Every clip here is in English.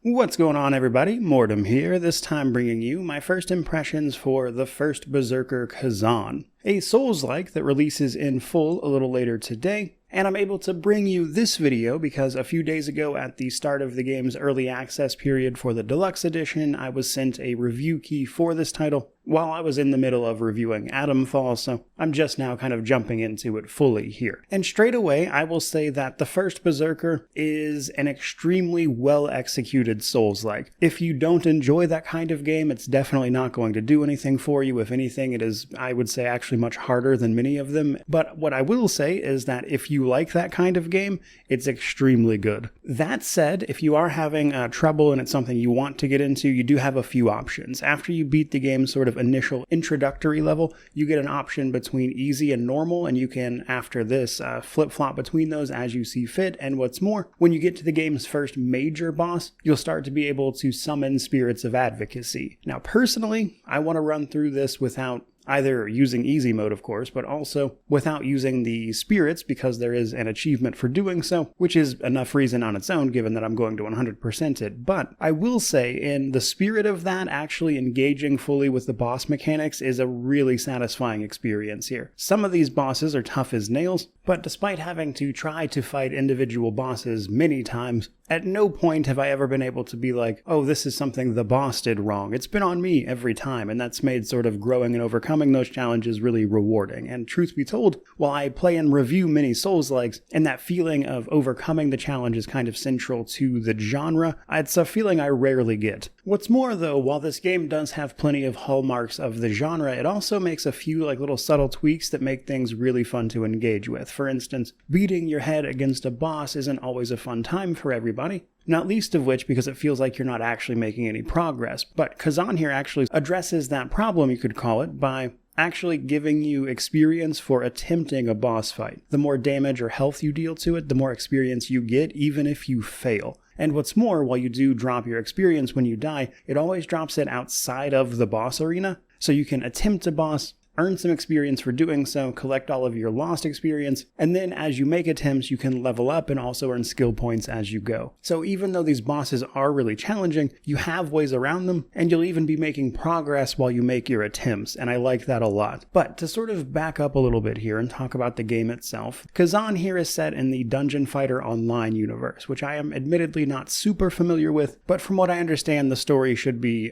What's going on, everybody? Mortem here, this time bringing you my first impressions for the First Berserker Khazan, a Souls-like that releases in full a little later today. And I'm able to bring you this video because a few days ago at the start of the game's early access period for the deluxe edition, I was sent a review key for this title while I was in the middle of reviewing Atomfall, so I'm just now kind of jumping into it fully here. And straight away, I will say that the First Berserker is an extremely well-executed Souls-like. If you don't enjoy that kind of game, it's definitely not going to do anything for you. If anything, it is, I would say, actually much harder than many of them. But what I will say is that if you like that kind of game, it's extremely good. That said, if you are having trouble and it's something you want to get into, you do have a few options. After you beat the game's sort of initial introductory level, you get an option between easy and normal, and you can, after this, flip-flop between those as you see fit. And what's more, when you get to the game's first major boss, you'll start to be able to summon spirits of advocacy. Now, personally, I want to run through this without either using easy mode, of course, but also without using the spirits because there is an achievement for doing so, which is enough reason on its own given that I'm going to 100% it. But I will say, in the spirit of that, actually engaging fully with the boss mechanics is a really satisfying experience here. Some of these bosses are tough as nails, but despite having to try to fight individual bosses many times, at no point have I ever been able to be like, oh, this is something the boss did wrong. It's been on me every time, and that's made sort of growing and overcoming those challenges really rewarding. And truth be told, while I play and review many Souls-likes, and that feeling of overcoming the challenge is kind of central to the genre, it's a feeling I rarely get. What's more, though, while this game does have plenty of hallmarks of the genre, it also makes a few little subtle tweaks that make things really fun to engage with. For instance, beating your head against a boss isn't always a fun time for everybody. Not least of which because it feels like you're not actually making any progress. But Khazan here actually addresses that problem, you could call it, by actually giving you experience for attempting a boss fight. The more damage or health you deal to it, the more experience you get, even if you fail. And what's more, while you do drop your experience when you die, it always drops it outside of the boss arena, so you can attempt a boss, earn some experience for doing so, collect all of your lost experience, and then as you make attempts, you can level up and also earn skill points as you go. So even though these bosses are really challenging, you have ways around them, and you'll even be making progress while you make your attempts, and I like that a lot. But to sort of back up a little bit here and talk about the game itself, Khazan here is set in the Dungeon Fighter Online universe, which I am admittedly not super familiar with, but from what I understand, the story should be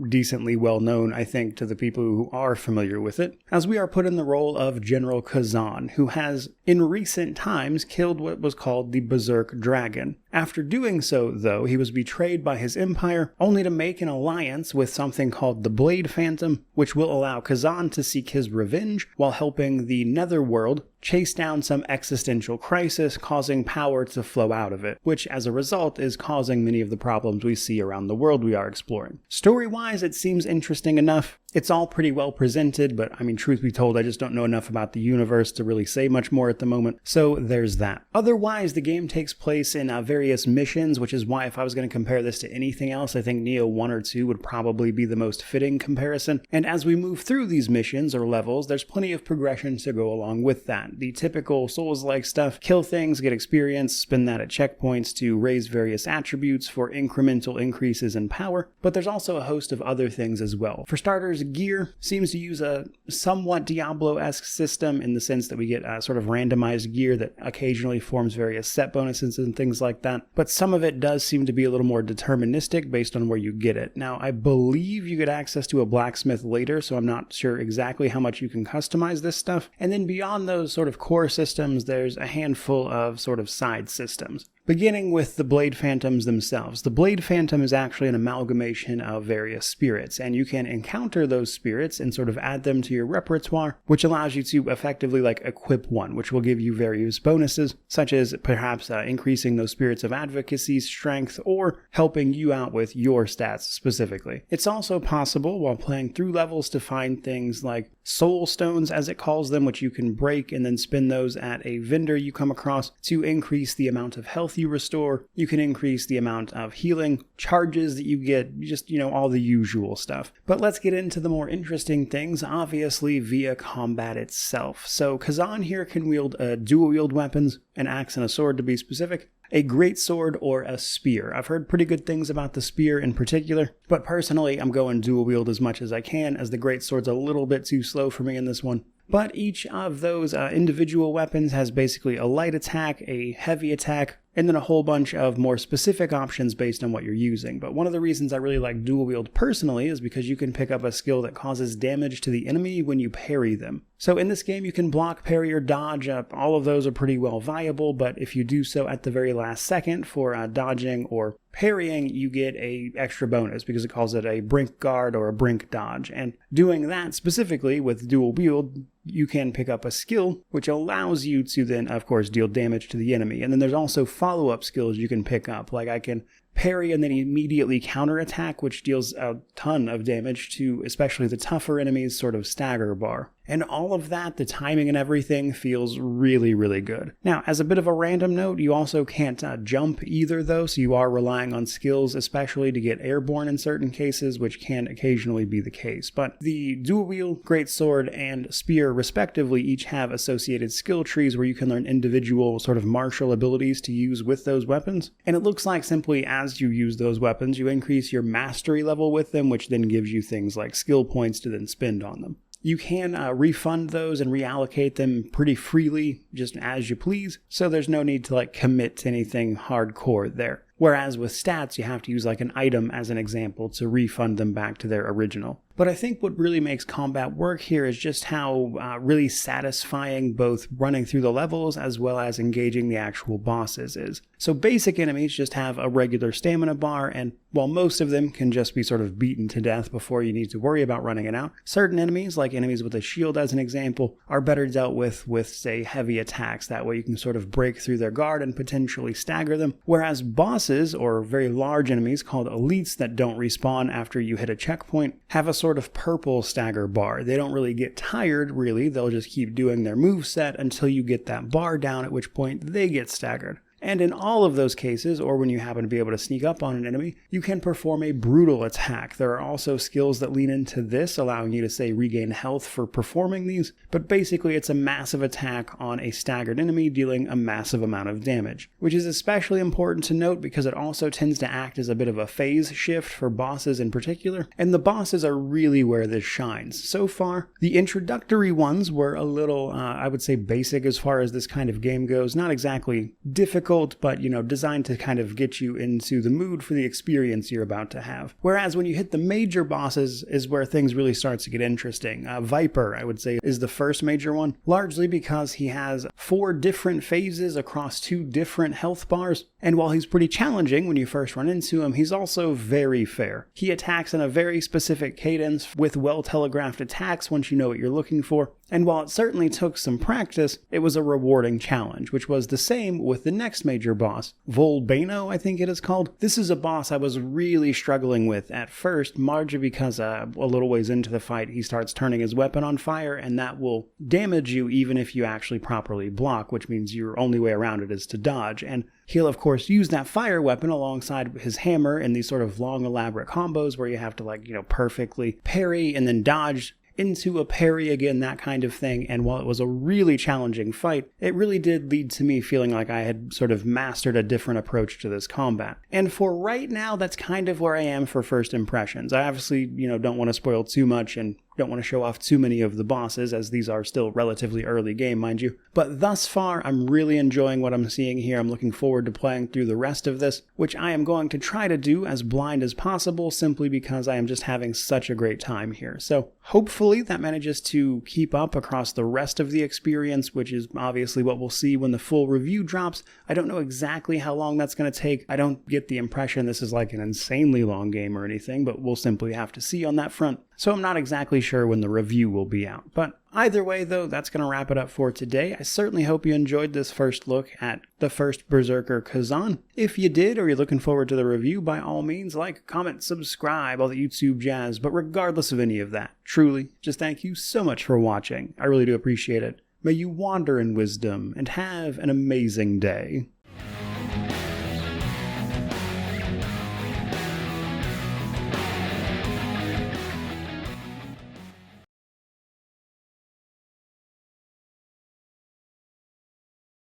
decently well known, I think, to the people who are familiar with it, as we are put in the role of General Khazan, who has, in recent times, killed what was called the Berserk Dragon. After doing so, though, he was betrayed by his empire, only to make an alliance with something called the Blade Phantom, which will allow Khazan to seek his revenge while helping the Netherworld chase down some existential crisis, causing power to flow out of it, which as a result is causing many of the problems we see around the world we are exploring. Story-wise, it seems interesting enough. It's all pretty well presented, but I mean, truth be told, I just don't know enough about the universe to really say much more at the moment, so there's that. Otherwise, the game takes place in various missions, which is why if I was going to compare this to anything else, I think Neo 1 or 2 would probably be the most fitting comparison. And as we move through these missions or levels, there's plenty of progression to go along with that. The typical Souls-like stuff: kill things, get experience, spend that at checkpoints to raise various attributes for incremental increases in power, but there's also a host of other things as well. For starters, gear seems to use a somewhat Diablo-esque system in the sense that we get sort of randomized gear that occasionally forms various set bonuses and things like that, but some of it does seem to be a little more deterministic based on where you get it. Now, I believe you get access to a blacksmith later, so I'm not sure exactly how much you can customize this stuff. And then beyond those sort of core systems, there's a handful of sort of side systems. Beginning with the Blade Phantoms themselves. The Blade Phantom is actually an amalgamation of various spirits, and you can encounter those spirits and sort of add them to your repertoire, which allows you to effectively equip one, which will give you various bonuses, such as perhaps increasing those spirits of advocacy's strength or helping you out with your stats specifically. It's also possible while playing through levels to find things like soul stones, as it calls them, which you can break and then spin those at a vendor you come across to increase the amount of health you restore. You can increase the amount of healing charges that you get, just, all the usual stuff. But let's get into the more interesting things, obviously via combat itself. So Khazan here can wield dual wield weapons, an axe and a sword to be specific, a greatsword or a spear. I've heard pretty good things about the spear in particular, but personally I'm going dual wield as much as I can, as the greatsword's a little bit too slow for me in this one. But each of those individual weapons has basically a light attack, a heavy attack, and then a whole bunch of more specific options based on what you're using. But one of the reasons I really like dual wield personally is because you can pick up a skill that causes damage to the enemy when you parry them. So in this game you can block, parry, or dodge. All of those are pretty well viable, but if you do so at the very last second for dodging or parrying, you get a extra bonus because it calls it a brink guard or a brink dodge. And doing that specifically with dual wield, you can pick up a skill which allows you to then, of course, deal damage to the enemy. And then there's also follow-up skills you can pick up, like I can parry and then immediately counterattack, which deals a ton of damage to especially the tougher enemies, sort of stagger bar. And all of that, the timing and everything, feels really, really good. Now, as a bit of a random note, you also can't jump either though, so you are relying on skills, especially to get airborne in certain cases, which can occasionally be the case. But the dual wield, greatsword, and spear respectively each have associated skill trees where you can learn individual sort of martial abilities to use with those weapons. And it looks like simply as you use those weapons, you increase your mastery level with them, which then gives you things like skill points to then spend on them. You can refund those and reallocate them pretty freely, just as you please, so there's no need to commit to anything hardcore there. Whereas with stats, you have to use an item as an example to refund them back to their original. But I think what really makes combat work here is just how really satisfying both running through the levels as well as engaging the actual bosses is. So basic enemies just have a regular stamina bar, and while most of them can just be sort of beaten to death before you need to worry about running it out, certain enemies, like enemies with a shield as an example, are better dealt with say, heavy attacks. That way you can sort of break through their guard and potentially stagger them. Whereas bosses, or very large enemies called elites that don't respawn after you hit a checkpoint, have a sort of purple stagger bar. They don't really get tired, really. They'll just keep doing their moveset until you get that bar down, at which point they get staggered. And in all of those cases, or when you happen to be able to sneak up on an enemy, you can perform a brutal attack. There are also skills that lean into this, allowing you to, say, regain health for performing these, but basically it's a massive attack on a staggered enemy, dealing a massive amount of damage, which is especially important to note because it also tends to act as a bit of a phase shift for bosses in particular, and the bosses are really where this shines. So far, the introductory ones were a little, I would say, basic as far as this kind of game goes. Not exactly difficult, but designed to kind of get you into the mood for the experience you're about to have. Whereas when you hit the major bosses is where things really start to get interesting. Viper, I would say, is the first major one, largely because he has 4 different phases across 2 different health bars, and while he's pretty challenging when you first run into him, he's also very fair. He attacks in a very specific cadence with well-telegraphed attacks once you know what you're looking for, and while it certainly took some practice, it was a rewarding challenge, which was the same with the next major boss, Volbano, I think it is called. This is a boss I was really struggling with at first, largely because a little ways into the fight he starts turning his weapon on fire, and that will damage you even if you actually properly block, which means your only way around it is to dodge. And he'll of course use that fire weapon alongside his hammer in these sort of long elaborate combos where you have to perfectly parry and then dodge into a parry again, that kind of thing. And while it was a really challenging fight, it really did lead to me feeling like I had sort of mastered a different approach to this combat. And for right now, that's kind of where I am for first impressions. I obviously, don't want to spoil too much and don't want to show off too many of the bosses, as these are still relatively early game, mind you. But thus far, I'm really enjoying what I'm seeing here. I'm looking forward to playing through the rest of this, which I am going to try to do as blind as possible, simply because I am just having such a great time here. So hopefully that manages to keep up across the rest of the experience, which is obviously what we'll see when the full review drops. I don't know exactly how long that's going to take. I don't get the impression this is like an insanely long game or anything, but we'll simply have to see on that front. So I'm not exactly sure when the review will be out. But either way, though, that's going to wrap it up for today. I certainly hope you enjoyed this first look at the First Berserker Khazan. If you did, or you're looking forward to the review, by all means, like, comment, subscribe, all the YouTube jazz. But regardless of any of that, truly, just thank you so much for watching. I really do appreciate it. May you wander in wisdom and have an amazing day.